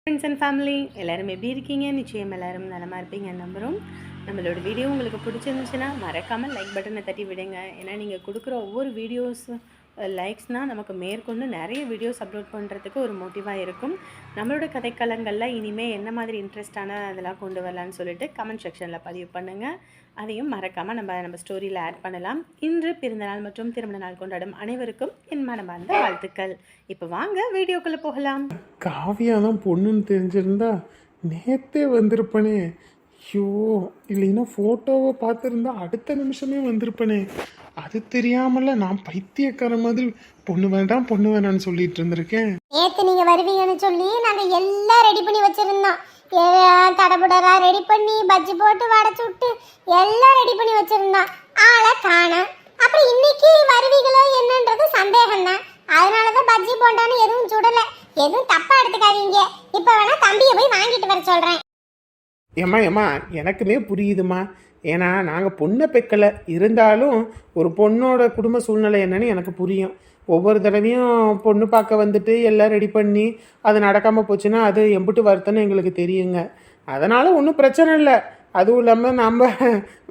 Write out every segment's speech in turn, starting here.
Friends and family எல்லோரும் எப்படி இருக்கீங்க? நிச்சயம் எல்லோரும் நலமாக இருப்பீங்க நம்புகிறோம். நம்மளோட வீடியோ உங்களுக்கு பிடிச்சிருந்துச்சுன்னா மறக்காமல் லைக் பட்டனை தட்டி விடுங்க. ஏன்னா நீங்கள் கொடுக்குற ஒவ்வொரு வீடியோஸ் லைக்ஸ்னால் நமக்கு மேற்கொண்டு நிறைய வீடியோஸ் அப்லோட் பண்ணுறதுக்கு ஒரு மோட்டிவாக இருக்கும். நம்மளோட கதைக்களங்களில் இனிமேல் என்ன மாதிரி இன்ட்ரெஸ்டான அதெல்லாம் கொண்டு வரலான்னு சொல்லிட்டு கமெண்ட் செக்ஷனில் பதிவு பண்ணுங்கள். அதையும் மறக்காமல் நம்ம ஸ்டோரியில் ஆட் பண்ணலாம். இன்று பிறந்தநாள் மற்றும் திருமண நாள் கொண்டாடும் அனைவருக்கும் என் மனமார்ந்த வாழ்த்துக்கள். இப்போ வாங்க வீடியோக்குள்ளே போகலாம். காவியா தான் பொண்ணுன்னு தெரிஞ்சிருந்தா நேற்றே வந்திருப்பனே. ஐயோ, இல்லைன்னா ஃபோட்டோவை பார்த்துருந்தா அடுத்த நிமிஷமே வந்திருப்பனே. அது தெரியாமல நான் பைத்தியக்கார மாதிரி பொண்ணு வேண்டாம்னு சொல்லிட்டு இருந்திருக்கேன். நேற்று நீங்கள் வருவீங்கன்னு சொல்லி நாங்கள் எல்லாம் ரெடி பண்ணி வச்சுருந்தோம். தடபுடரா ரெடி பண்ணி பஜ்ஜி போட்டு வடை சுட்டு எல்லாம் ரெடி பண்ணி வச்சுருந்தோம். ஆளை காணோம். அப்புறம் இன்னைக்கு வருவீங்களோ என்னன்றது சந்தேகம் தான். அதனால தான் பஜ்ஜி போண்டான்னு எதுவும் சுடலை. எதுவும் தப்பாக எடுத்துக்காதீங்க. இப்போ வேணா தம்பியை போய் வாங்கிட்டு வர சொல்கிறேன். ஏம்மா எனக்குமே புரியுதுமா. ஏன்னா நாங்கள் பொண்ணை பெக்கலை, இருந்தாலும் ஒரு பொண்ணோட குடும்ப சூழ்நிலை என்னன்னு எனக்கு புரியும். ஒவ்வொரு தடவையும் பொண்ணு பார்க்க வந்துட்டு எல்லாம் ரெடி பண்ணி அது நடக்காமல் போச்சுன்னா அது எம்பிட்டு வருத்தன்னு எங்களுக்கு தெரியுங்க. அதனால் ஒன்றும் பிரச்சனை இல்லை. அதுவும் இல்லாமல் நம்ம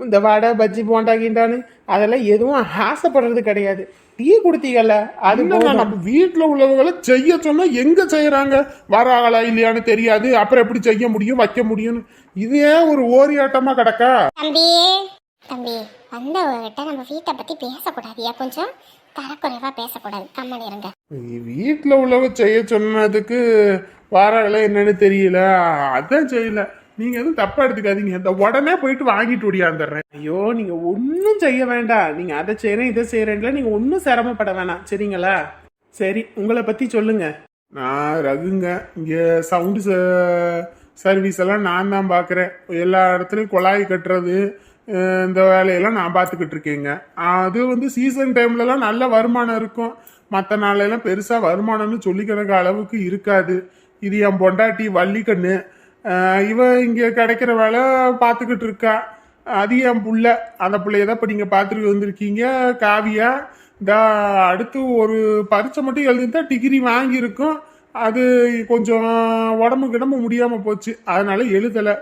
இந்த வடை பஜ்ஜி போண்டாக்கிட்டான்னு அதெல்லாம் எதுவும் ஆசைப்படுறது கிடையாது. டீ கொடுத்தீங்கல்ல, அது நம்ம வீட்டில் உள்ளவங்களை செய்ய சொன்னா எங்க செய்யறாங்க? வராங்களா இல்லையான்னு தெரியாது. அப்புறம் எப்படி செய்ய முடியும் வைக்க முடியும்னு இது ஏன் ஒரு ஓரியாட்டமா கிடக்கா? தம்பி வந்தவங்கிட்ட நம்ம வீட்டை பத்தி பேசக்கூடாதியா? கொஞ்சம் தரக்குறைவா பேசக்கூடாது. கம்மன் இருங்க. வீட்டில் உள்ளவங்க செய்ய சொன்னதுக்கு வராங்களா என்னன்னு தெரியல, அதான் செய்யல. நீங்க எதுவும் தப்பா எடுத்துக்காதீங்க. இந்த உடனே போயிட்டு வாங்கிட்டு ஓடியாந்துடுறேன். ஐயோ, நீங்கள் ஒன்றும் செய்ய வேண்டாம். நீங்கள் அதை செய்கிறேன் இதை செய்கிறேன்ல நீங்கள் ஒன்றும் சிரமப்பட வேணாம், சரிங்களா? சரி, உங்களை பற்றி சொல்லுங்க. நான் ரகுங்க. இங்கே சவுண்டு சர்வீஸ் எல்லாம் நான் தான் பார்க்குறேன். எல்லா இடத்துலையும் குழாய் கட்டுறது இந்த வேலையெல்லாம் நான் பார்த்துக்கிட்டு இருக்கேங்க. அது வந்து சீசன் டைம்லலாம் நல்ல வருமானம் இருக்கும். மற்ற நாளெல்லாம் பெருசாக வருமானம்னு சொல்லிக்கிற அளவுக்கு இருக்காது. இது என் பொண்டாட்டி வள்ளிக்கண்ணு. இவ இங்கே கிடைக்கிற வேலை பார்த்துக்கிட்டு இருக்கா. அது என் புள்ள. அந்த பிள்ளைய தான் இப்போ நீங்கள் பார்த்துட்டு வந்திருக்கீங்க. காவியா இந்த அடுத்து ஒரு பரீட்சை மட்டும் எழுதிதான் டிகிரி வாங்கியிருக்கோம். அது கொஞ்சம் உடம்பு முடியாமல் போச்சு, அதனால எழுதலை.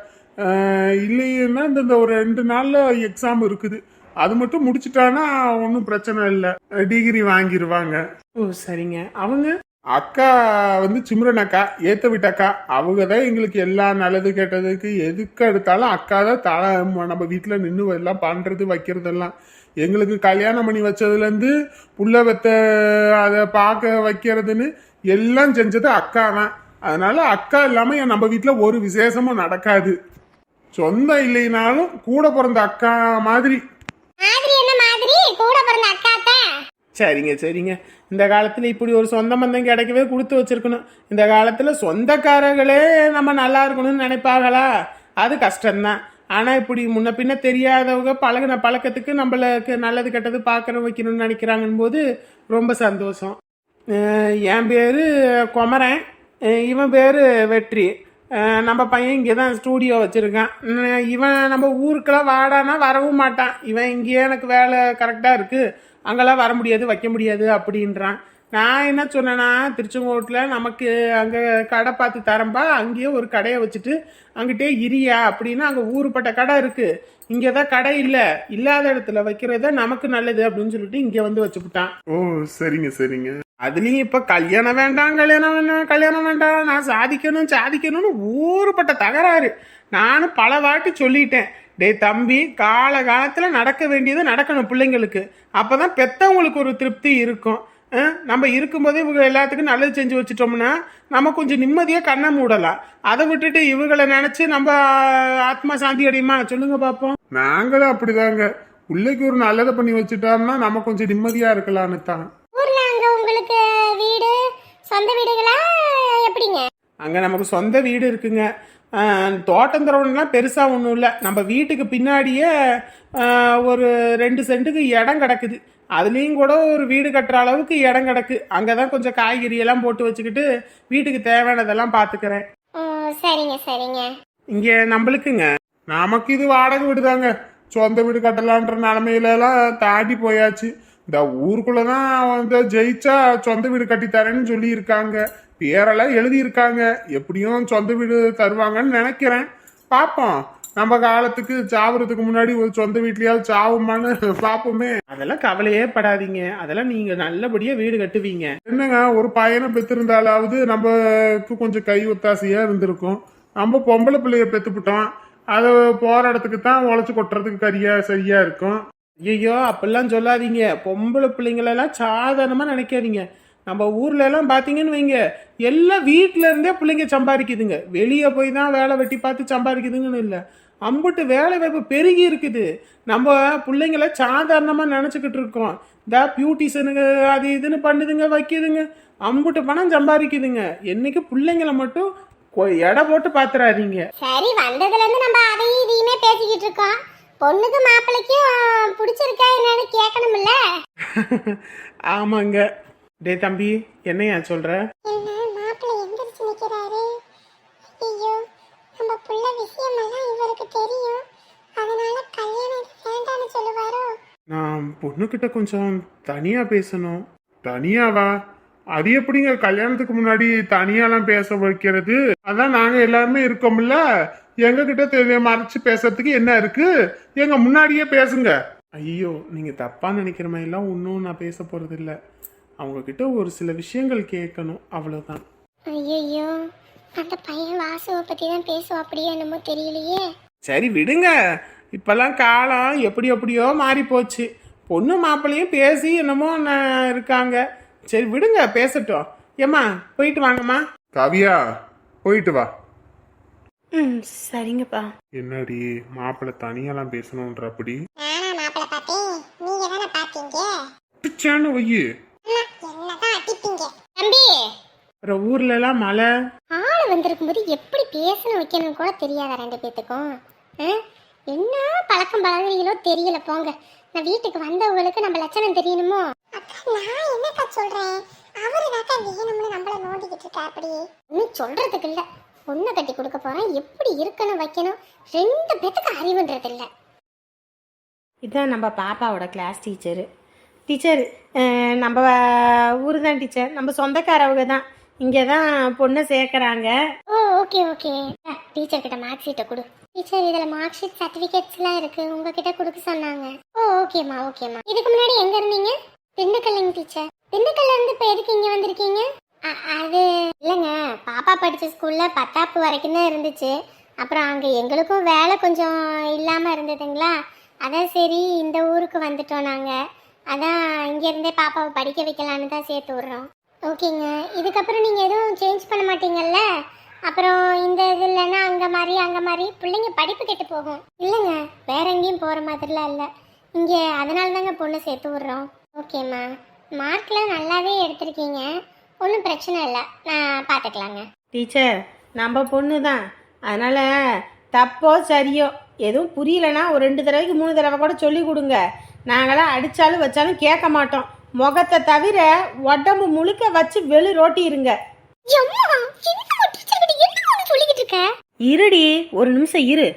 இல்லைன்னா இந்த ஒரு 2 நாளில் எக்ஸாம் இருக்குது. அது மட்டும் முடிச்சுட்டானா ஒன்றும் பிரச்சனை இல்லை, டிகிரி வாங்கிடுவாங்க. ஓ சரிங்க. அவங்க அக்கா வந்து சிம்ரன் அக்கா, ஏத்த விட்டக்கா. அவங்க தான் எங்களுக்கு எல்லா நல்லது கெட்டதுக்கு எதுக்கு எடுத்தாலும் அக்கா தான் நம்ம வீட்டில் நின்று எல்லாம் பண்ணுறது வைக்கிறதெல்லாம். எங்களுக்கு கல்யாணம் பண்ணி வச்சதுலேருந்து புள்ள வெத்த அதை பார்க்க வைக்கிறதுன்னு எல்லாம் செஞ்சது அக்கா தான். அதனால அக்கா இல்லாமல் நம்ம வீட்டில் ஒரு விசேஷமும் நடக்காது. சொந்தம் இல்லைனாலும் கூட பிறந்த அக்கா மாதிரி. சரிங்க. இந்த காலத்தில் இப்படி ஒரு சொந்த பந்தம் கிடைக்கவே கொடுத்து வச்சிருக்கணும். இந்த காலத்தில் சொந்தக்காரர்களே நம்ம நல்லா இருக்கணும்னு நினைப்பாங்களா? அது கஷ்டம்தான். ஆனால் இப்படி முன்ன பின்ன தெரியாதவங்க பழகின பழக்கத்துக்கு நம்மளுக்கு நல்லது கெட்டது பார்க்கணும் வைக்கணும்னு நினைக்கிறாங்கன்னு போது ரொம்ப சந்தோஷம். என் பேர் குமரன், இவன் பேர் வெற்றி. நம்ம பையன் இங்கே தான் ஸ்டூடியோ வச்சுருக்கான். இவன் நம்ம ஊருக்கெல்லாம் வாடானா வரவும் மாட்டான். இவன் இங்கேயே எனக்கு வேலை கரெக்டாக இருக்குது, அங்கெல்லாம் வர முடியாது வைக்க முடியாது அப்படின்றான். நான் என்ன சொன்னேன்னா, திருச்செங்கோட்டில் நமக்கு அங்கே கடை பார்த்து தரம்பா, அங்கேயே ஒரு கடையை வச்சுட்டு அங்கிட்டே இரியா அப்படின்னு. அங்கே ஊருப்பட்ட கடை இருக்குது, இங்கே தான் கடை இல்லை, இல்லாத இடத்துல வைக்கிறது நமக்கு நல்லது அப்படின்னு சொல்லிட்டு இங்கே வந்து வச்சுக்கிட்டான். ஓ சரிங்க. அதுலேயும் இப்போ கல்யாணம் வேண்டாம் நான் சாதிக்கணும்னு ஊருப்பட்ட தகராறு. நானும் பல வாட்டி சொல்லிட்டேன், டே தம்பி, காலத்தில் நடக்க வேண்டியது நடக்கணும் பிள்ளைங்களுக்கு. அப்போ தான் பெற்றவங்களுக்கு ஒரு திருப்தி இருக்கும். நம்ம இருக்கும்போதே இவங்க எல்லாத்துக்கும் நல்லது செஞ்சு வச்சுட்டோம்னா நம்ம கொஞ்சம் நிம்மதியாக கண்ணை மூடலாம். அதை விட்டுட்டு இவங்களை நினச்சி நம்ம ஆத்மா சாந்தி அடையுமா? சொல்லுங்க பார்ப்போம். நாங்களும் அப்படிதாங்க. பிள்ளைக்கு ஒரு நல்லதை பண்ணி வச்சுட்டோம்னா நம்ம கொஞ்சம் நிம்மதியாக இருக்கலான்னு தான். உங்களுக்கு வீடு சொந்த வீடுகளா எப்படிங்க? அங்கே நமக்கு சொந்த வீடு இருக்குங்க. தோட்டம் தரவுலாம் பெருசாக ஒன்றும் இல்லை. நம்ம வீட்டுக்கு பின்னாடியே ஒரு 2 சென்ட்டுக்கு இடம் கிடக்குது. அதுலேயும் கூட ஒரு வீடு கட்டுற அளவுக்கு இடம் கிடக்கு. அங்கே தான் கொஞ்சம் காய்கறியெல்லாம் போட்டு வச்சுக்கிட்டு வீட்டுக்கு தேவையானதெல்லாம் பார்த்துக்கிறேன். சரிங்க. இங்கே நம்மளுக்குங்க நமக்கு இது வாடகை வீடுதாங்க. சொந்த வீடு கட்டலான்ற நிலமையிலலாம் தாண்டி போயாச்சு. இந்த ஊருக்குள்ளதான் வந்து ஜெயிச்சா சொந்த வீடு கட்டித்தரேன்னு சொல்லி இருக்காங்க. பேரெல்லாம் எழுதியிருக்காங்க. எப்படியும் சொந்த வீடு தருவாங்கன்னு நினைக்கிறேன். பார்ப்போம். நம்ம காலத்துக்கு சாவறதுக்கு முன்னாடி ஒரு சொந்த வீட்லயாவது சாவுமான்னு பார்ப்போமே. அதெல்லாம் கவலையே படாதீங்க, அதெல்லாம் நீங்க நல்லபடியா வீடு கட்டுவீங்க. என்னங்க, ஒரு பையனை பெற்றிருந்தாலாவது நமக்கு கொஞ்சம் கை ஒத்தாசையா இருந்திருக்கும். நம்ம பொம்பளை பிள்ளைய பெத்துப்பிட்டோம். அதை போற இடத்துக்கு தான் உழைச்சு கொட்டுறதுக்கு சரியா இருக்கும். ஐயோ அப்படிலாம் சொல்லாதீங்க. பொம்பளை பிள்ளைங்களெல்லாம் சாதாரணமா நினைக்காதீங்க. நம்ம ஊர்ல எல்லாம் பாத்தீங்கன்னு வைங்க, எல்லாம் வீட்டுல இருந்தே பிள்ளைங்க சம்பாதிக்குதுங்க. வெளியே போய் தான் வேலை வெட்டி பார்த்து சம்பாதிக்குதுங்கன்னு இல்லை, அம்புட்டு வேலை வாய்ப்பு பெருகி இருக்குது. நம்ம பிள்ளைங்கள சாதாரணமா நினைச்சுக்கிட்டு இருக்கோம். இந்த பியூட்டிஷனுங்க அது இதுன்னு பண்ணுதுங்க, வைக்குதுங்க, அம்புட்டு பணம் சம்பாதிக்குதுங்க. என்னைக்கு பிள்ளைங்களை மட்டும் எடை போட்டு பாத்துறாதீங்க. சரி, வந்ததுல இருந்து நம்ம அதையும் இதையுமே பேசிக்கிட்டு இருக்கோம். பொண்ணுக்கு மாப்பிள்ளைக்கும் பிடிச்சிருக்கா என்னன்னு கேட்கணும்ல. ஆமாங்க. டே தம்பி, என்னையா சொல்ற? என்ன மாப்பிள்ளை எந்திரிச்சு நிக்கிறாரு? ஐயோ, நம்ம புள்ள விஷயமெல்லாம் இவருக்கு தெரியும். அதனால கல்யாணம் வேண்டாம்னு சொல்லுவாரோ? நான் பொண்ணுகிட்ட கொஞ்சம் தனியா பேசணும். தனியாவா? அது எப்படிங்க கல்யாணத்துக்கு முன்னாடி தனியாலாம் பேச வைக்கிறது? அதான் நாங்க எல்லாருமே இருக்கோம்ல, எங்க கிட்ட மறைச்சு பேசுறதுக்கு என்ன இருக்கு? எங்க முன்னாடியே பேசுங்க. ஐயோ, நீங்க தப்பா நினைக்கிற மாதிரிலாம் ஒன்றும் நான் பேச போறது இல்லை. அவங்க கிட்ட ஒரு சில விஷயங்கள் கேட்கணும், அவ்வளவுதான். ஐயோ, அந்த பையன் வாசுவை பத்தி தான் பேசுவோம், அப்படியே என்னமோ தெரியலையே. சரி விடுங்க, இப்பெல்லாம் காலம் எப்படியோ மாறி போச்சு. பொண்ணு மாப்பிள்ளையும் பேசி என்னமோ இருக்காங்க. சரி விடுங்க, பேசட்டும். ஏம்மா போயிட்டு வாங்கம்மா. காவியா, போயிட்டு வா. சரிங்கப்பா. என்னடி மாப்பிள்ளை தனியாலாம் பேசணும்ன்ற அப்படி நானா மாப்பிள்ளை பார்த்தேன், நீங்க தானே பாத்தீங்க. பிச்சான்னு வையு. என்னதான் அடிப்பீங்க தம்பி? அப்புறம் ஊர்ல எல்லாம் மழை. ஆளு வந்திருக்கும் போது எப்படி பேசணும் வைக்கணும் கூட தெரியாத ரெண்டு பேத்துக்கும். என்ன பழக்கம் பழகிறீங்களோ தெரியல, போங்க. நான் வீட்டுக்கு வந்தவங்களுக்கு நம்ம லட்சணம் தெரியணுமோ? நான் என்னக்கா சொல்றேன், அவரு தாக்கா வேணும்னு நம்மள நோண்டிக்கிட்டு இருக்கா. அப்படி ஒன்னும் சொல்றதுக்கு இல்ல. பொண்ணை கட்டி கொடுக்க போறேன், எப்படி இருக்கணும் வைக்கணும் ரெண்டு பேத்துக்கு அறிவுன்றது இல்ல. இதுதான் நம்ம பாப்பாவோட கிளாஸ் டீச்சரு. டீச்சர், நம்ம ஊர் தான் டீச்சர், நம்ம சொந்தக்காரவங்க தான். இங்கே தான் பொண்ணை சேர்க்குறாங்க. ஓ, ஓகே ஓகே. டீச்சர் கிட்ட மார்க் ஷீட்டை கொடு. டீச்சர், இதில் மார்க் ஷீட் சர்டிஃபிகேட்ஸ்லாம் இருக்கு, உங்ககிட்ட கொடுக்க சொன்னாங்க. ஓ, ஓகேம்மா ஓகேம்மா. இதுக்கு முன்னாடி எங்க இருந்தீங்க? திண்டுக்கல்லைங்க டீச்சர். திண்டுக்கல்ல இருந்து இப்போ எதுக்கு இங்கே வந்திருக்கீங்க? அது இல்லைங்க, பாப்பா படித்த ஸ்கூலில் 10ஆப்பு வரைக்கும் தான் இருந்துச்சு. அப்புறம் அங்கே எங்களுக்கும் வேலை கொஞ்சம் இல்லாமல் இருந்ததுங்களா, அதான் சரி இந்த ஊருக்கு வந்துட்டோம் நாங்கள். அதான் இங்கேருந்தே பாப்பாவை படிக்க வைக்கலான்னு தான் சேர்த்து விட்றோம். ஓகேங்க, இதுக்கப்புறம் நீங்கள் எதுவும் சேஞ்ச் பண்ண மாட்டீங்கல்ல? அப்புறம் இந்த இது இல்லைன்னா அங்கே மாதிரி பிள்ளைங்க படிப்பு கெட்டு போகும். இல்லைங்க, வேற எங்கேயும் போகிற மாதிரிலாம் இல்லை, இங்கே அதனால தாங்க பொண்ணு சேர்த்து விட்றோம். ஓகேம்மா, மார்க்லாம் நல்லாவே எடுத்திருக்கீங்க, ஒன்றும் பிரச்சனை இல்லை, நான் பார்த்துக்கலாங்க. டீச்சர், நம்ம பொண்ணு தான், அதனால் தப்போ சரியோ எதுவும் புரியலன்னா ஒரு 2 தடவைக்கு 3 தடவை கூட சொல்லி கொடுங்க. நாங்களாம் அடித்தாலும் வச்சாலும் கேட்க மாட்டோம். முகத்தை தவிர உடம்பு முழுக்க வச்சு வெளி ரோட்டிருங்க. இருடி, ஒரு நிமிஷம் இரு.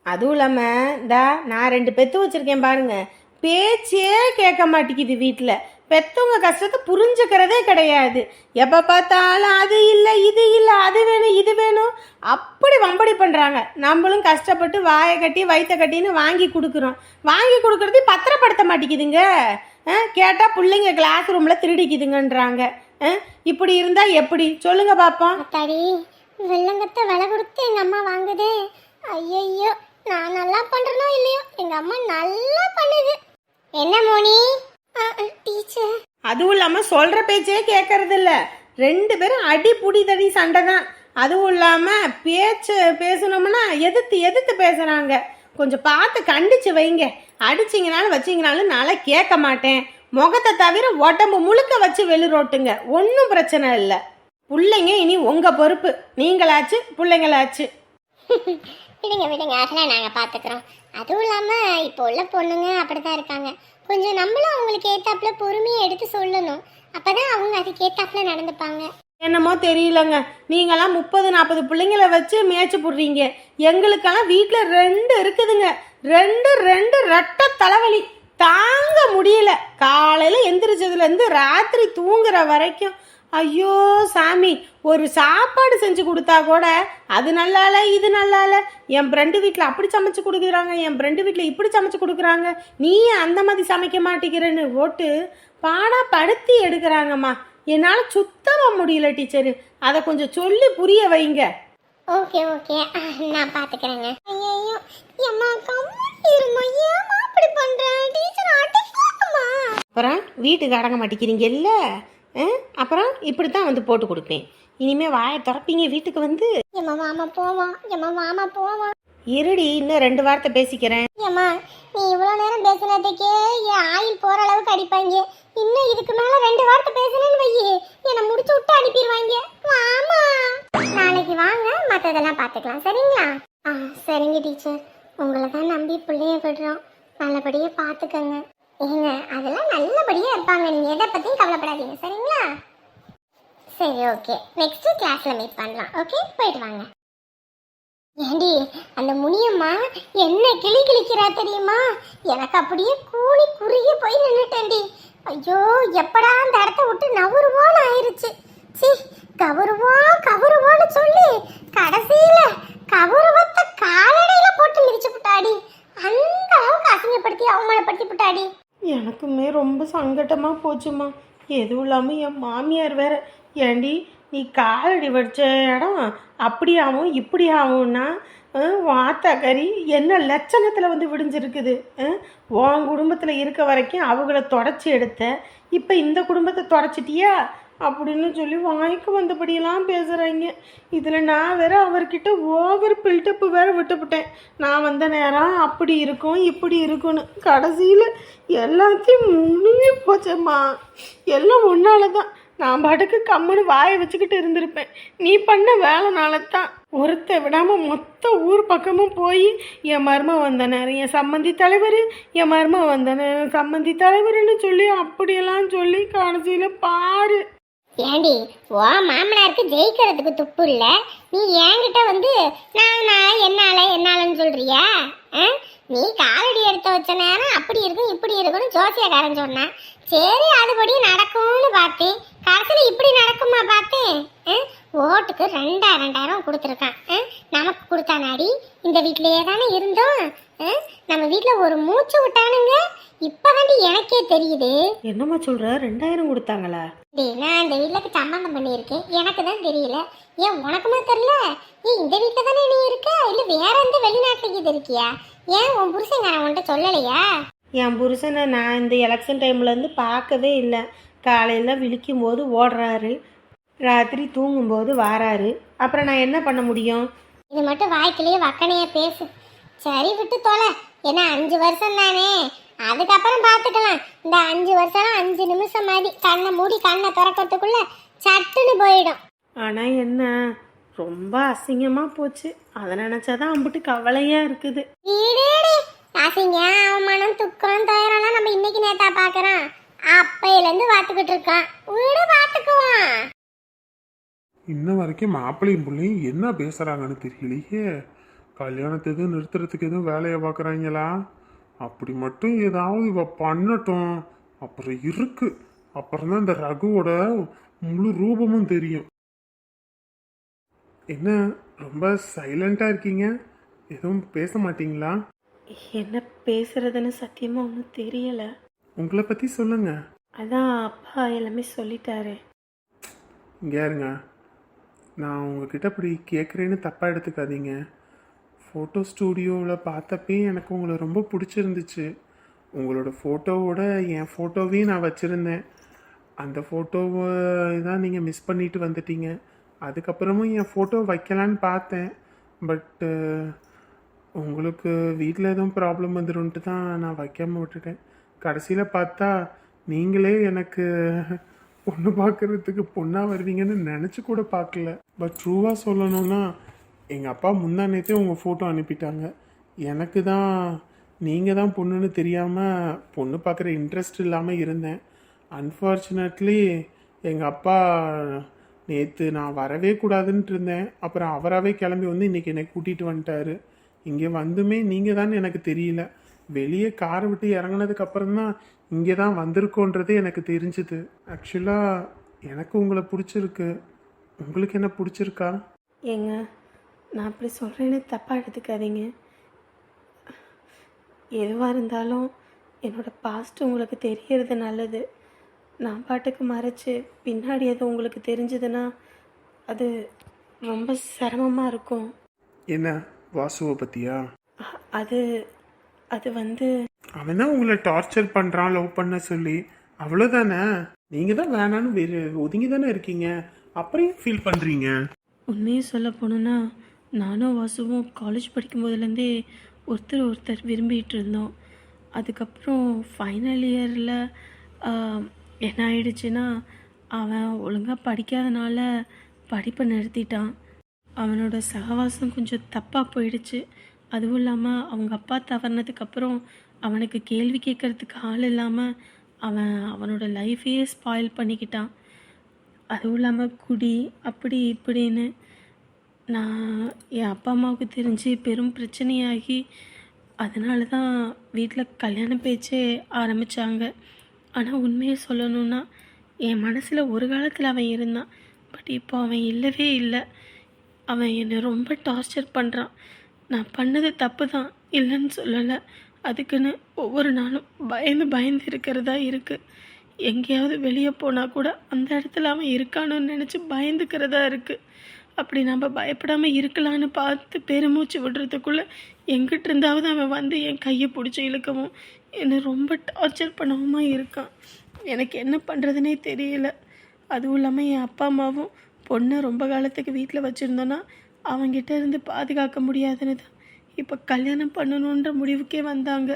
அதுவும் இல்லாமல் இந்தா நான் 2 பெத்து வச்சிருக்கேன் பாருங்க, பேச்சே கேட்க மாட்டேங்குது. வீட்டில் பெத்தவங்க கஷ்டத்தை புரிஞ்சுக்கிறதே கிடையாது. எப்போ பார்த்தாலும் அது இல்லை இது இல்லை, அது வேணும் இது வேணும், அப்படி வம்படி பண்ணுறாங்க. நம்மளும் கஷ்டப்பட்டு வாயை கட்டி வயிற்ற கட்டின்னு வாங்கி கொடுக்குறோம். வாங்கி கொடுக்குறது பத்திரப்படுத்த மாட்டேங்குதுங்க. கேட்டால் பிள்ளைங்க கிளாஸ் ரூமில் திருடிக்குதுங்கன்றாங்க. இப்படி இருந்தால் எப்படி சொல்லுங்க பாப்போம். தடி வெள்ளங்கத்தை விலை கொடுத்து எங்கள் அம்மா வாங்குதே. ஐயோ, நான் நல்லா பண்ணுறனோ இல்லையோ, எங்கள் அம்மா நல்லா பண்ணுது. என்ன மோனி? டீச்சர், அதுவும் இல்லாமல் சொல்கிற பேச்சே கேட்கறது இல்லை. 2 பேரும் அடி புடி தடி சண்டை தான். அதுவும் இல்லாமல் பேசணும்னா எதிர்த்து பேசுகிறாங்க. கொஞ்சம் பார்த்து கண்டிச்சு வைங்க. அடிச்சிங்கனாலும் வச்சிங்கனாலும் நான் கேட்க மாட்டேன். முகத்தை தவிர உடம்பு முழுக்க வச்சு வெளிரோட்டுங்க, ஒன்றும் பிரச்சனை இல்லை. பிள்ளைங்க இனி உங்கள் பொறுப்பு, நீங்களாச்சு பிள்ளைங்களாச்சு. விடுங்க, அதெல்லாம் நாங்கள் பார்த்துக்குறோம். அதுவும் இல்லாமல் இப்போ உள்ள பொண்ணுங்க அப்படி தான் இருக்காங்க. கொஞ்சம் நம்மளும் அவங்களுக்கு ஏத்தாப்புல பொறுமையை எடுத்து சொல்லணும், அப்பதான் அவங்க அதுக்கு ஏத்தாப்புல நடந்துப்பாங்க. என்னமோ தெரியலங்க, நீங்களாம் 30-40 பிள்ளைங்களை வச்சு மேய்ச்சி போடுறீங்க. எங்களுக்கெல்லாம் வீட்டில் 2 இருக்குதுங்க. 2 ரெட்ட தலைவலி தாங்க முடியல. காலையில் எந்திரிச்சதுலேருந்து ராத்திரி தூங்குற வரைக்கும் ஐயோ சாமி, ஒரு சாப்பாடு செஞ்சு கொடுத்தா கூட அது நல்லால இது நல்லால, என் ஃப்ரெண்டு வீட்டில் அப்படி சமைச்சு கொடுக்குறாங்க, என் ஃப்ரெண்டு வீட்டில் இப்படி சமைச்சு கொடுக்குறாங்க, நீ அந்த மாதிரி சமைக்க மாட்டேங்கிறன்னு போட்டு பாடா படுத்தி எடுக்கிறாங்கம்மா. என்னால் சுத்தமாக முடியல டீச்சரு. அதை கொஞ்சம் சொல்லி புரிய வைங்க. ஓகே ஓகே, நான் பார்த்துக்கிறேங்க. ஐயோ ஏம்மா கம்மா இருமா, ஏம்மா அப்படி பண்ணுறேன்? டீச்சர் அடிக்காதம்மா. அப்புறம் வீட்டுக்கு அடங்க மாட்டேங்கிறீங்கல்ல, அப்புறம் இப்படி தான் வந்து போட்டு கொடுப்பேன். இனிமே வாயை திறப்பீங்க வீட்டுக்கு வந்து. ஏம்மா மாமா போவான், ஏம்மா மாமா போவான். இருடி, இன்னும் 2 வார்த்தை பேசிக்கிறேன். ஏம்மா நீ இவ்வளோ நேரம் பேசுனதுக்கே என் ஆயில் போகிற அளவுக்கு அடிப்பாங்க. இன்னும் இதுக்கு மேலே 2 வார்த்தை பேசுனேன்னு வையி என்னை முடிச்சு விட்டு அனுப்பிடுவாங்க. வாமா, நாளைக்கு வாங்க, மற்றதெல்லாம் பார்த்துக்கலாம். சரிங்களா? சரிங்க டீச்சர். உங்களை தான் நம்பி பிள்ளைய விடுறோம், நல்லபடியாக பார்த்துக்கங்க. ஏங்க அதெல்லாம் நல்லபடியாக இருப்பாங்க, நீங்கள் எதை பற்றியும் கவலைப்படாதீங்க. சரிங்களா? சரி ஓகே, நெக்ஸ்ட் கிளாஸில் மீட் பண்ணலாம். ஓகே, போயிட்டு வாங்க. ஏண்டி அந்த முனியம்மா என்ன கிளி கிளிக்கிறா தெரியுமா? எனக்கு அப்படியே கூலி குறுகி போய் நின்றுட்டேன்டி. ஐயோ எப்படா அந்த இடத்த விட்டு நவருவோன்னு ஆயிருச்சு. சி, கவருவோன்னு சொல்லி கடைசியில கவருவத்தை காலடையில போட்டு மிதிச்சு விட்டாடி. அந்த அளவுக்கு அசிங்கப்படுத்தி அவமானப்படுத்தி விட்டாடி. எனக்குமே ரொம்ப சங்கட்டமாக போச்சுமா. எதுவும் இல்லாமல் என் மாமியார் வேற, ஏண்டி நீ காலடி வச்ச இடம் அப்படி ஆகும் இப்படி ஆகும்னா வாத்தா கறி என்ன லட்சணத்தில் வந்து விடிஞ்சிருக்குது. உன் குடும்பத்தில் இருக்க வரைக்கும் அவங்கள தொடச்சி எடுத்த, இப்போ இந்த குடும்பத்தை தொடச்சிட்டியா அப்படின்னு சொல்லி வாய்க்கு வந்தபடியெல்லாம் பேசுகிறாங்க. இதில் நான் வேற அவர்கிட்ட ஓவர் பில்டப்பு வேற விட்டுவிட்டேன். நான் வந்த நேரம் அப்படி இருக்கும் இப்படி இருக்குன்னு, கடைசியில் எல்லாத்தையும் முழுங்கி போச்சேம்மா. எல்லாம் ஒன்றால தான். நான் பாட்டுக்கு கம்முன்னு வாயை வச்சுக்கிட்டு இருந்திருப்பேன். நீ பண்ண வேலைனால தான் ஒருத்த விடாமல் மொத்த ஊர் பக்கமும் போய் என் மரும வந்த நேரம் என் சம்மந்தி தலைவர், என் மரும வந்த நேரம் சம்மந்தி தலைவர்னு சொல்லி அப்படியெல்லாம் சொல்லி கடைசியில் பாரு. ஏண்டி ஓ மாமனாருக்கு ஜெயிக்கிறதுக்கு துப்பு இல்லை, நீ என்கிட்ட வந்து நான் என்னாலன்னு சொல்றியா? நீ காலடி எடுத்து வச்ச நேரம் அப்படி இருக்கும் இப்படி இருக்குன்னு ஜோசியக்காரன் சொன்னான். சரி அதுபடி நடக்கும்னு பார்த்தேன், கடைசியில் இப்படி நடக்குமா பார்த்தேன். ஓட்டுக்கு 2000 கொடுத்துருக்கான். நமக்கு கொடுத்தானாடி? இந்த வீட்டிலேயே தானே இருந்தோம். நம்ம வீட்டில் ஒரு மூச்சு விட்டானுங்க. இப்பதாண்டி எனக்கே தெரியுது. என்னம்மா சொல்ற? 2000 கொடுத்தாங்களா? நான் இந்த வீட்டுக்கு சம்பந்தம் பண்ணியிருக்கேன், எனக்கு தான் தெரியல. ஏன் உனக்குமா தெரியல? ஏன் இந்த வீட்டில் தானே நீ இருக்க, இல்லை வேற எந்த வெளிநாட்டுக்கு இது இருக்கியா? ஏன் உன் புருஷங்காரன் உன்கிட்ட சொல்லலையா? என் புருஷனை நான் இந்த எலெக்ஷன் டைம்லேருந்து பார்க்கவே இல்லை. காலையில் விழிக்கும் போது ஓடுறாரு, ராத்திரி தூங்கும்போது வாராரு. அப்புறம் நான் என்ன பண்ண முடியும்? இது மட்டும் வாய்க்கிலேயே வக்கனையா பேசு. சரி விட்டு தொலை, ஏன்னா 5 வருஷம் தானே, அதுக்கப்புறம் பார்த்துக்கலாம். இந்த 5 வருஷம் 5 நிமிஷம் மாதிரி கண்ணை மூடி கண்ணை திறக்கிறதுக்குள்ள சட்டுன்னு போயிடும். ஆனால் என்ன ரொம்ப அசிங்கமாக போச்சு. அதை நினச்சாதான் அம்பிட்டு கவலையாக இருக்குது. ஈடேடி அசிங்க அவமானம் துக்கம் துயரம்லாம் நம்ம இன்னைக்கு நேத்தா பார்க்குறோம். அப்பையிலேருந்து பார்த்துக்கிட்டு இருக்கான், வீடு பார்த்துக்குவான். இன்ன வரைக்கும் மாப்பிள்ளையும் பிள்ளையும் என்ன பேசுறாங்கன்னு தெரியலையே. கல்யாணத்தை எதுவும் நிறுத்துறதுக்கு எதுவும் வேலையை பார்க்குறாங்களா? அப்படி மட்டும் ஏதாவது இவ பண்ணட்டும், அப்புறம் இருக்கு. அப்புறம் தான் இந்த ரகுவோட முழு ரூபமும் தெரியும். என்ன ரொம்ப சைலண்டா இருக்கீங்க? எதுவும் பேச மாட்டீங்களா? என்ன பேசுறதுன்னு சத்தியமாக ஒன்றும் தெரியலை. உங்களை பத்தி சொல்லுங்க. அதான் அப்பா எல்லாமே சொல்லிட்டாரு. இங்க இருங்க, நான் உங்ககிட்ட இப்படி கேட்குறேன்னு தப்பாக எடுத்துக்காதீங்க. ஃபோட்டோ ஸ்டூடியோவில் பார்த்தப்பே எனக்கு உங்களை ரொம்ப பிடிச்சிருந்துச்சு. உங்களோட ஃபோட்டோவோட என் ஃபோட்டோவையும் நான் வச்சுருந்தேன். அந்த ஃபோட்டோவை தான் நீங்கள் மிஸ் பண்ணிட்டு வந்துட்டீங்க. அதுக்கப்புறமும் என் ஃபோட்டோ வைக்கலான்னு பார்த்தேன். பட்டு உங்களுக்கு வீட்டில் எதுவும் ப்ராப்ளம் வந்துடும்ட்டு தான் நான் வைக்காமல் விட்டுட்டேன். கடைசியில் பார்த்தா நீங்களே எனக்கு பொண்ணு பார்க்குறதுக்கு பொண்ணாக வருவீங்கன்னு நினச்சி கூட பார்க்கல. பட் ட்ரூவாக சொல்லணும்னா எங்கள் அப்பா முந்தானேத்தே உங்கள் ஃபோட்டோ அனுப்பிட்டாங்க. எனக்கு தான் நீங்கள் தான் பொண்ணுன்னு தெரியாமல் பொண்ணு பார்க்குற இன்ட்ரெஸ்ட் இல்லாமல் இருந்தேன். அன்ஃபார்ச்சுனேட்லி எங்கள் அப்பா நேற்று நான் வரவே கூடாதுன்ட்டு இருந்தேன். அப்புறம் அவராகவே கிளம்பி வந்து இன்றைக்கி என்னை கூட்டிகிட்டு வந்துட்டாரு. இங்கே வந்துமே நீங்கள் தான் எனக்கு தெரியல. வெளியே காரை விட்டு இறங்கினதுக்கு அப்புறம் தான் இங்கே தான் வந்திருக்கோன்றதே எனக்கு தெரிஞ்சுது. ஆக்சுவலாக எனக்கு உங்களை பிடிச்சிருக்கு. உங்களுக்கு என்ன பிடிச்சிருக்கா? ஏங்க, நான் அப்படி சொல்கிறேன்னு தப்பாக எடுத்துக்காதீங்க. எதுவாக இருந்தாலும் என்னோடய பாஸ்ட் உங்களுக்கு தெரியறது நல்லது. நான் பாட்டுக்கு மறைச்சு பின்னாடி அது உங்களுக்கு தெரிஞ்சதுன்னா அது ரொம்ப சிரமமாக இருக்கும். என்ன வாசுவை பற்றியா? அது அது வந்து அவன் தான் உங்களை டார்ச்சர் பண்ணுறான் லவ் பண்ண சொல்லி, அவ்வளோதானே? நீங்கள் தான் வேணான்னு வேறு ஒதுங்கி தானே இருக்கீங்க, அப்புறம் ஃபீல் பண்ணுறீங்க? உண்மையை சொல்ல போனோன்னா நானும் வாசுவும் காலேஜ் படிக்கும்போதுலேருந்தே ஒருத்தர் விரும்பிகிட்டு இருந்தோம். அதுக்கப்புறம் ஃபைனல் இயரில் என்ன ஆயிடுச்சுன்னா, அவன் ஒழுங்காக படிக்காதனால படிப்பை நிறுத்திட்டான். அவனோட சகவாசம் கொஞ்சம் தப்பாக போயிடுச்சு. அதுவும் இல்லாமல் அவங்க அப்பா தவறினதுக்கப்புறம் அவனுக்கு கேள்வி கேட்குறதுக்கு ஆள் இல்லாமல் அவனோட லைஃபையே ஸ்பாயில் பண்ணிக்கிட்டான். அதுவும் இல்லாமல் குடி அப்படி இப்படின்னு நான் என் அப்பா அம்மாவுக்கு தெரிஞ்சு பெரும் பிரச்சனையாகி அதனால தான் வீட்டில் கல்யாண பேச்சே ஆரம்பித்தாங்க. ஆனால் உண்மையை சொல்லணுன்னா என் மனசில் ஒரு காலத்தில் அவன் இருந்தான். பட் இப்போ அவன் இல்லவே இல்லை. அவன் என்னை ரொம்ப டார்ச்சர் பண்ணுறான். நான் பண்ணது தப்பு தான், இல்லைன்னு சொல்லலை. அதுக்குன்னு ஒவ்வொரு நாளும் பயந்து இருக்கிறதா இருக்குது. எங்கேயாவது வெளியே போனால் கூட அந்த இடத்துல அவன் இருக்கானோன்னு நினச்சி பயந்துக்கிறதா இருக்குது. அப்படி நம்ம பயப்படாமல் இருக்கலான்னு பார்த்து பெருமூச்சு விடுறதுக்குள்ளே எங்கிட்ட இருந்தாவது அவன் வந்து என் கையை பிடிச்சி இழுக்கவும் என்னை ரொம்ப டார்ச்சர் பண்ணவுமா இருக்கான். எனக்கு என்ன பண்ணுறதுனே தெரியல. அதுவும் இல்லாமல் என் அப்பா அம்மாவும் பொண்ணை ரொம்ப காலத்துக்கு வீட்டில் வச்சுருந்தோன்னா அவங்ககிட்ட இருந்து பாதுகாக்க முடியாதுன்னு தான் இப்போ கல்யாணம் பண்ணணுன்ற முடிவுக்கே வந்தாங்க.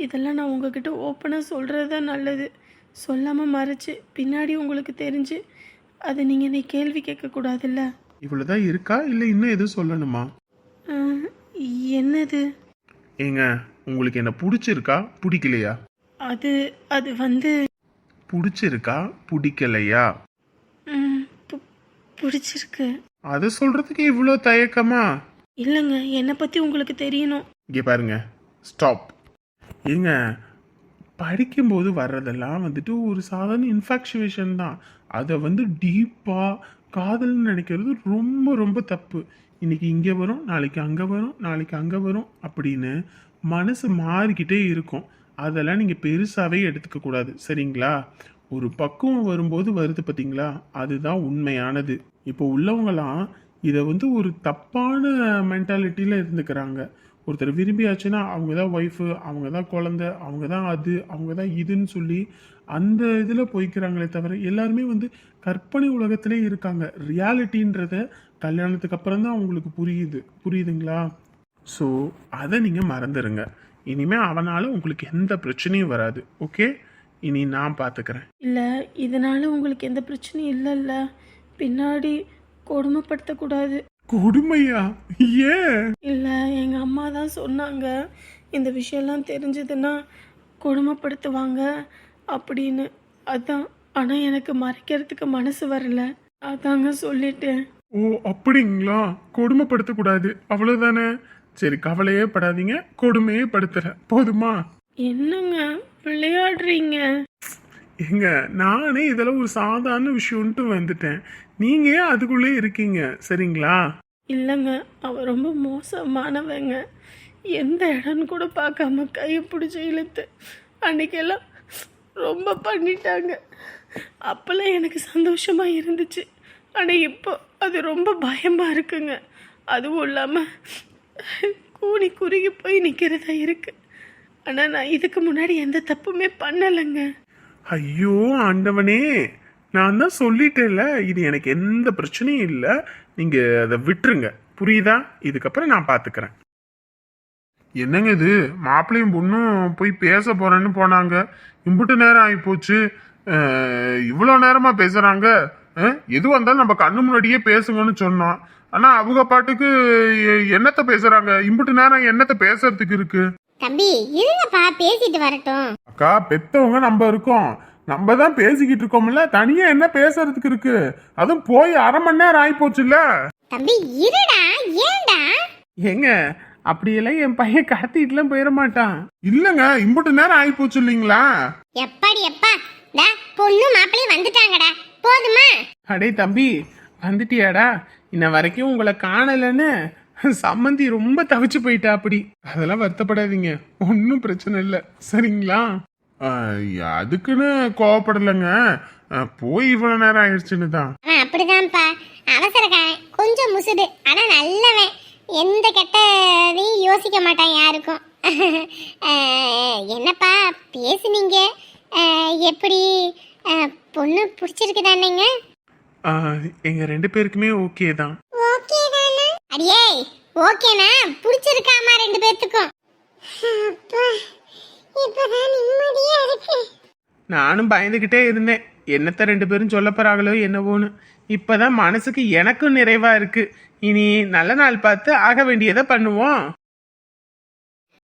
இதெல்லாம் நான் உங்ககிட்ட ஓப்பனாக சொல்கிறது தான் நல்லது. சொல்லாமல் மறைச்சு பின்னாடி உங்களுக்கு தெரிஞ்சு அது நீங்கள் என்னை கேள்வி கேட்கக்கூடாதுல்ல. இவ்வளோதான் இருக்கா இல்லை இன்னும் எதுவும் சொல்லணுமா? என்னது? ஏங்க, உங்களுக்கு என்ன பிடிச்சிருக்கா பிடிக்கலையா? அது அது வந்து பிடிச்சிருக்கா பிடிக்கலையா? பிடிச்சிருக்கு. அதை சொல்றதுக்கு இவ்வளோ தயக்கமா? இல்லைங்க, என்னை பற்றி உங்களுக்கு தெரியணும். இங்கே பாருங்க, ஸ்டாப். ஏங்க, படிக்கும்போது வர்றதெல்லாம் வந்துட்டு ஒரு சாதாரண இன்ஃபாக்சுவேஷன் தான். அதை வந்து டீப்பாக காதல்னு நினைக்கிறது ரொம்ப ரொம்ப தப்பு. இன்னைக்கு இங்கே வரும், நாளைக்கு அங்கே வரும், நாளைக்கு அங்கே வரும் அப்படின்னு மனசு மாறிக்கிட்டே இருக்கும். அதெல்லாம் நீங்கள் பெருசாகவே எடுத்துக்க கூடாது, சரிங்களா? ஒரு பக்குவம் வரும்போது வருது பார்த்தீங்களா, அதுதான் உண்மையானது. இப்போ உள்ளவங்களாம் இதை வந்து ஒரு தப்பான மென்டாலிட்டியில் இருந்துக்கிறாங்க. ஒருத்தர் விரும்பியாச்சுன்னா அவங்க தான் ஒய்ஃபு, அவங்க தான் குழந்தை, அவங்க தான் அது, அவங்க தான் இதுன்னு சொல்லி அந்த இதில் போய்க்கிறாங்களே தவிர எல்லாருமே வந்து கற்பனை உலகத்திலே இருக்காங்க. ரியாலிட்டின்றத கல்யாணத்துக்கு அப்புறம் தான் அவங்களுக்கு புரியுதுங்களா? ஸோ அதை நீங்கள் மறந்துடுங்க. இனிமேல் அவனால் உங்களுக்கு எந்த பிரச்சனையும் வராது. ஓகே, இனி நான் பார்த்துக்கிறேன். இல்லை, இதனால் உங்களுக்கு எந்த பிரச்சனையும் இல்லைல்ல? பின்னாடி கொடுமைப்படுத்தக்கூடாது. கொடுமையா? ஏன்? இல்லை, எங்கள் அம்மா தான் சொன்னாங்க இந்த விஷயம்லாம் தெரிஞ்சதுன்னா கொடுமைப்படுத்துவாங்க அப்படின்னு. அதான். ஆனால் எனக்கு மறைக்கிறதுக்கு மனசு வரல, அதாங்க சொல்லிட்டேன். ஓ அப்படிங்களா? கொடுமைப்படுத்தக்கூடாது அவ்வளோதானே? சரி, கவலையே படாதீங்க, கொடுமையே படுத்துறேன், போதுமா? என்னங்க விளையாடுறீங்க? ஏங்க, நானே இதெல்லாம் ஒரு சாதாரண விஷயம்ன்ட்டு வந்துட்டேன். நீங்க ஏன் அதுக்குள்ளே இருக்கீங்க, சரிங்களா? இல்லைங்க, அவ ரொம்ப மோசமானவங்க. எந்த இடம்னு கூட பார்க்காம கையை பிடிச்சி இழுத்து அன்னைக்கெல்லாம் ரொம்ப பண்ணிட்டாங்க. அப்போல்லாம் எனக்கு சந்தோஷமாக இருந்துச்சு. ஆனால் இப்போ அது ரொம்ப பயமாக இருக்குங்க. அதுவும் இல்லாமல் கூனி குறுகி போய் நிற்கிறதா இருக்கு. ஆனால் நான் இதுக்கு முன்னாடி எந்த தப்புமே பண்ணலைங்க. ஐயோ ஆண்டவனே, நான் தான் சொல்லிட்டேன்ல, இது எனக்கு எந்த பிரச்சனையும் இல்லை. நீங்க அதை விட்டுருங்க, புரியுதா? இதுக்கப்புறம் நான் பார்த்துக்கிறேன். என்னங்க இது, மாப்பிள்ளையும் பொண்ணும் போய் பேச போறேன்னு போனாங்க, இம்புட்டு நேரம் ஆகி போச்சு. இவ்வளோ நேரமா பேசுறாங்க. எது வந்தாலும் நம்ம கண்ணு முன்னாடியே பேசுங்கன்னு சொன்னோம். ஆனா அவங்க பாட்டுக்கு என்னத்த பேசுறாங்க? இம்புட்டு நேரம் என்னத்த பேசுறதுக்கு இருக்கு? தம்பி இருங்கப்பா, பேசிட்டு வரட்டும். அக்கா, பெத்தவங்க நம்ம இருக்கோம், நம்ம தான் பேசிக்கிட்டு இருக்கோம்ல, தனியா என்ன பேசுறதுக்கு இருக்கு? அதுவும் போய் 1/2 மணி நேரம் ஆகி போச்சுல்ல. தம்பி இருடா, ஏன்டா? ஏங்க, அப்படியெல்லாம் என் பையன் கடத்திட்டுலாம் போயிட மாட்டான். இல்லங்க, இம்புட்டு நேரம் ஆகி போச்சு இல்லைங்களா? எப்பாடி எப்பா, டா பொண்ணு மாப்பிள்ளையும் வந்துட்டாங்கடா, போதுமா? அடே தம்பி, வந்துட்டியாடா? இன்ன வரைக்கும் உங்களை காணலன்னு சம்மந்தி ரொம்ப தவிச்சு போயிட்டா. அப்படி அதெல்லாம் வருத்தப்படாதீங்க, ஒன்றும் பிரச்சனை இல்லை, சரிங்களா? அதுக்குன்னு கோவப்படலைங்க. போய் இவ்வளவு நேரம் ஆயிடுச்சுன்னு தான். அவன் அப்படிதான்ப்பா, அவசரக்காரன், கொஞ்சம் முசுடு, ஆனா நல்லவன். எந்த கெட்டதையும் யோசிக்க மாட்டான் யாருக்கும். என்னப்பா பேசுனீங்க? எப்படி பொண்ணு பிடிச்சிருக்குதானேங்க? எங்க 2 பேருக்குமே ஓகே தான். ஓகே தானே? அடியே ஓகேனா? பிடிச்சிருக்காமா 2 பேத்துக்கும்? அப்பா இப்பதான் நிம்மதியா இருக்கு. நானும் பயந்துகிட்டே இருந்தேன், என்னத்த 2 பேரும் சொல்ல போறாங்களோ என்னவோன்னு. இப்பதான் மனசுக்கு எனக்கும் நிறைவா இருக்கு. இனி நல்ல நாள் பார்த்து ஆக வேண்டியதை பண்ணுவோம்.